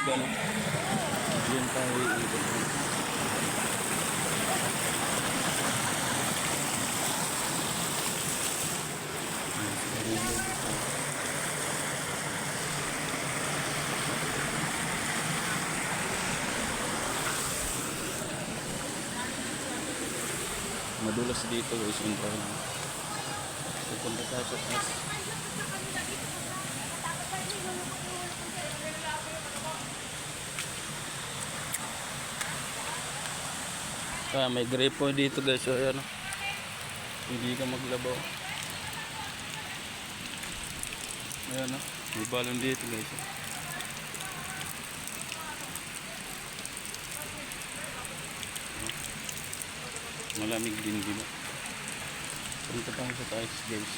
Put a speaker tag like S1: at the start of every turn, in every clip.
S1: gano'n. Diyan tayo iikot. Madulas dito guys, yung tayo. Pupunta tayo sa taas. May gripo dito guys, so ayan, hindi ka maglabaw. Ayan, may balon dito guys. Malamig din dito. Punta tayo sa taas guys.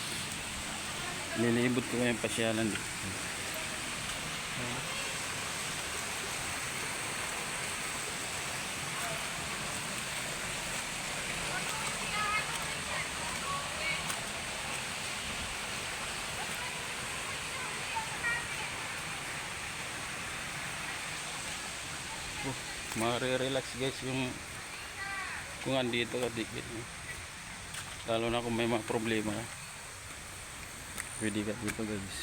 S1: Nilibot ko yung pasyalan dito. Mare-relax guys yung kung andito ka dikit, lalo na kung may mga problema, pwede ka dito guys.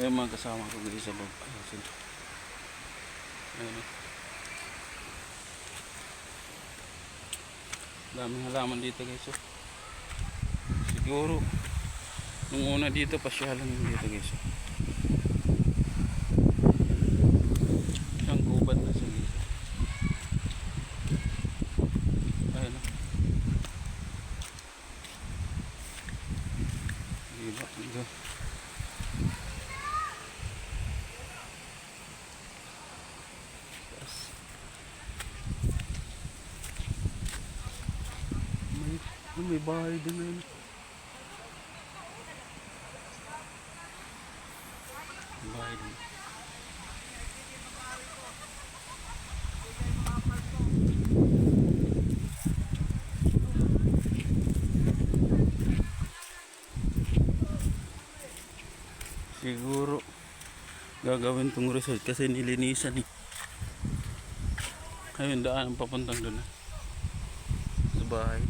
S1: Ayun mga kasama ko guys sa baba. Ayun, daming halaman dito guys. Siguro nung una dito pasyalan dito guys. Isang gubat na siya guys. Ayun, diba? Diba? May bahay din na yun. Bahay din. Siguro gagawin tong resort kasi nilinisan eh. Ayun, daan ang papuntang doon sa bahay.